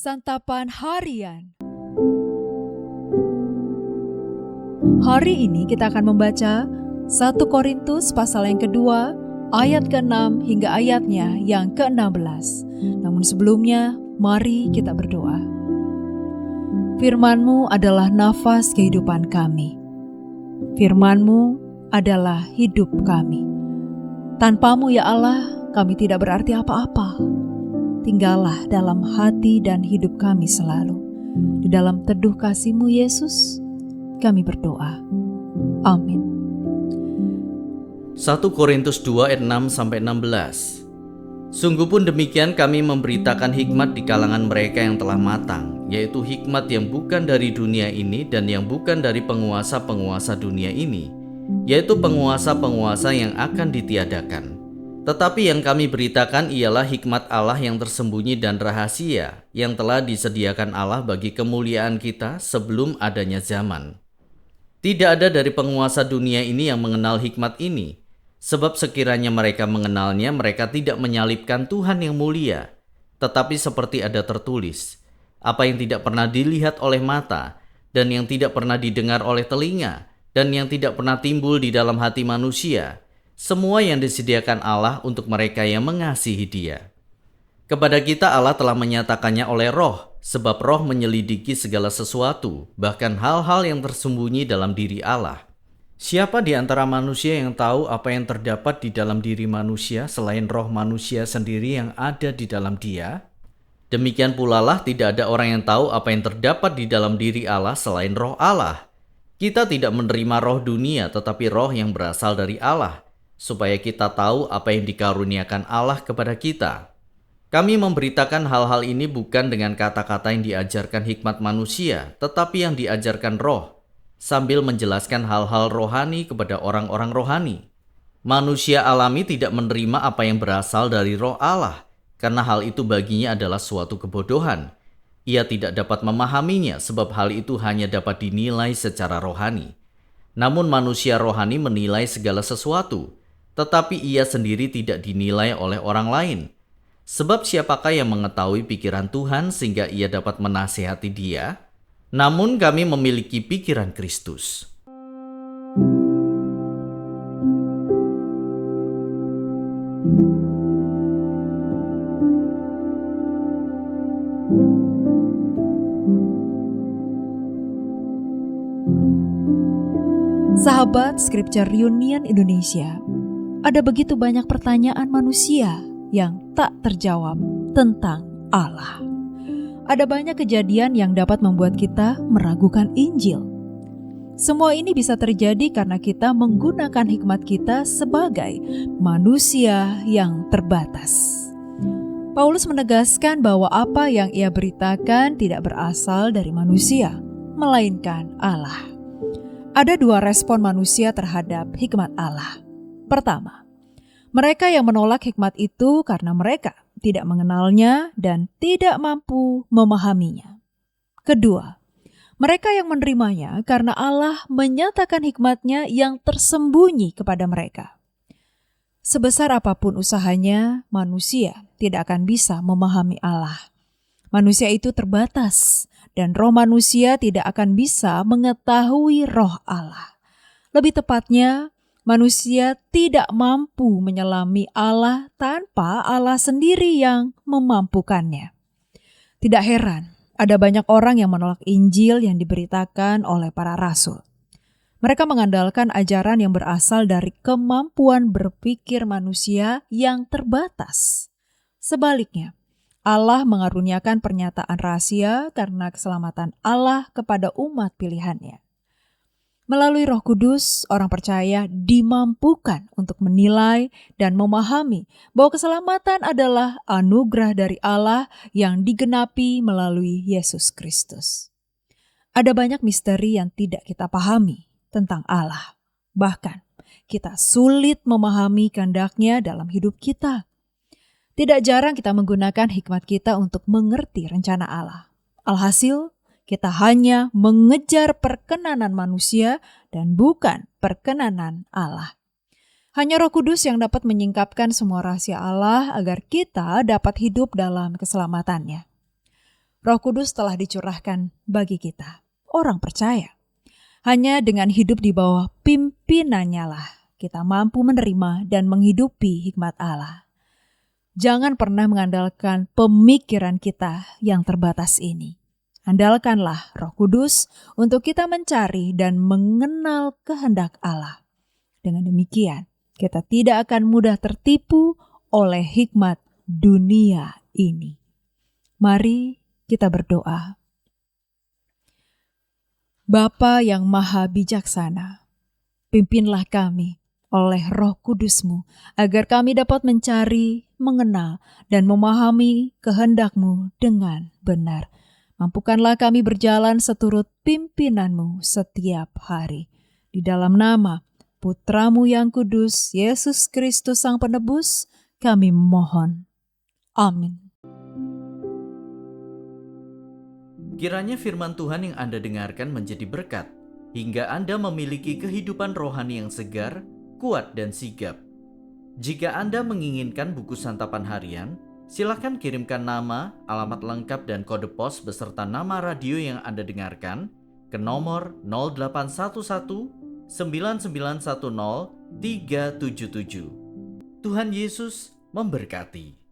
Santapan Harian. Hari ini kita akan membaca 1 Korintus pasal yang kedua, ayat ke-6 hingga ayatnya yang ke-16. Namun sebelumnya, mari kita berdoa. Firman-Mu adalah nafas kehidupan kami. Firman-Mu adalah hidup kami. Tanpa-Mu ya Allah, kami tidak berarti apa-apa. Tinggallah dalam hati dan hidup kami selalu. Di dalam teduh kasih-Mu Yesus, kami berdoa. Amin. 1 Korintus 2 ayat 6-16. Sungguh pun demikian kami memberitakan hikmat di kalangan mereka yang telah matang, yaitu hikmat yang bukan dari dunia ini dan yang bukan dari penguasa-penguasa dunia ini, yaitu penguasa-penguasa yang akan ditiadakan. Tetapi yang kami beritakan ialah hikmat Allah yang tersembunyi dan rahasia, yang telah disediakan Allah bagi kemuliaan kita sebelum adanya zaman. Tidak ada dari penguasa dunia ini yang mengenal hikmat ini, sebab sekiranya mereka mengenalnya, mereka tidak menyalibkan Tuhan yang mulia. Tetapi seperti ada tertulis, apa yang tidak pernah dilihat oleh mata, dan yang tidak pernah didengar oleh telinga, dan yang tidak pernah timbul di dalam hati manusia, semua yang disediakan Allah untuk mereka yang mengasihi Dia. Kepada kita Allah telah menyatakannya oleh Roh, sebab Roh menyelidiki segala sesuatu, bahkan hal-hal yang tersembunyi dalam diri Allah. Siapa di antara manusia yang tahu apa yang terdapat di dalam diri manusia selain roh manusia sendiri yang ada di dalam dia? Demikian pula lah tidak ada orang yang tahu apa yang terdapat di dalam diri Allah selain roh Allah. Kita tidak menerima roh dunia tetapi roh yang berasal dari Allah, supaya kita tahu apa yang dikaruniakan Allah kepada kita. Kami memberitakan hal-hal ini bukan dengan kata-kata yang diajarkan hikmat manusia, tetapi yang diajarkan roh, sambil menjelaskan hal-hal rohani kepada orang-orang rohani. Manusia alami tidak menerima apa yang berasal dari roh Allah, karena hal itu baginya adalah suatu kebodohan. Ia tidak dapat memahaminya sebab hal itu hanya dapat dinilai secara rohani. Namun manusia rohani menilai segala sesuatu, tetapi ia sendiri tidak dinilai oleh orang lain. Sebab siapakah yang mengetahui pikiran Tuhan sehingga ia dapat menasihati Dia? Namun kami memiliki pikiran Kristus. Sahabat Scripture Union Indonesia, ada begitu banyak pertanyaan manusia yang tak terjawab tentang Allah. Ada banyak kejadian yang dapat membuat kita meragukan Injil. Semua ini bisa terjadi karena kita menggunakan hikmat kita sebagai manusia yang terbatas. Paulus menegaskan bahwa apa yang ia beritakan tidak berasal dari manusia, melainkan Allah. Ada dua respon manusia terhadap hikmat Allah. Pertama, mereka yang menolak hikmat itu karena mereka tidak mengenalnya dan tidak mampu memahaminya. Kedua, mereka yang menerimanya karena Allah menyatakan hikmatnya yang tersembunyi kepada mereka. Sebesar apapun usahanya, manusia tidak akan bisa memahami Allah. Manusia itu terbatas dan roh manusia tidak akan bisa mengetahui roh Allah. Lebih tepatnya, manusia tidak mampu menyelami Allah tanpa Allah sendiri yang memampukannya. Tidak heran, ada banyak orang yang menolak Injil yang diberitakan oleh para rasul. Mereka mengandalkan ajaran yang berasal dari kemampuan berpikir manusia yang terbatas. Sebaliknya, Allah mengaruniakan pernyataan rahasia karena keselamatan Allah kepada umat pilihannya. Melalui Roh Kudus, orang percaya dimampukan untuk menilai dan memahami bahwa keselamatan adalah anugerah dari Allah yang digenapi melalui Yesus Kristus. Ada banyak misteri yang tidak kita pahami tentang Allah. Bahkan, kita sulit memahami kehendak-Nya dalam hidup kita. Tidak jarang kita menggunakan hikmat kita untuk mengerti rencana Allah. Alhasil, kita hanya mengejar perkenanan manusia dan bukan perkenanan Allah. Hanya Roh Kudus yang dapat menyingkapkan semua rahasia Allah agar kita dapat hidup dalam keselamatannya. Roh Kudus telah dicurahkan bagi kita, orang percaya. Hanya dengan hidup di bawah pimpinannya lah kita mampu menerima dan menghidupi hikmat Allah. Jangan pernah mengandalkan pemikiran kita yang terbatas ini. Andalkanlah Roh Kudus untuk kita mencari dan mengenal kehendak Allah. Dengan demikian, kita tidak akan mudah tertipu oleh hikmat dunia ini. Mari kita berdoa. Bapa yang maha bijaksana, pimpinlah kami oleh Roh Kudus-Mu agar kami dapat mencari, mengenal, dan memahami kehendak-Mu dengan benar. Mampukanlah kami berjalan seturut pimpinan-Mu setiap hari. Di dalam nama Putra-Mu yang kudus, Yesus Kristus Sang Penebus, kami mohon. Amin. Kiranya firman Tuhan yang Anda dengarkan menjadi berkat, hingga Anda memiliki kehidupan rohani yang segar, kuat, dan sigap. Jika Anda menginginkan buku santapan harian, silakan kirimkan nama, alamat lengkap, dan kode pos beserta nama radio yang Anda dengarkan ke nomor 0811 9910 377. Tuhan Yesus memberkati.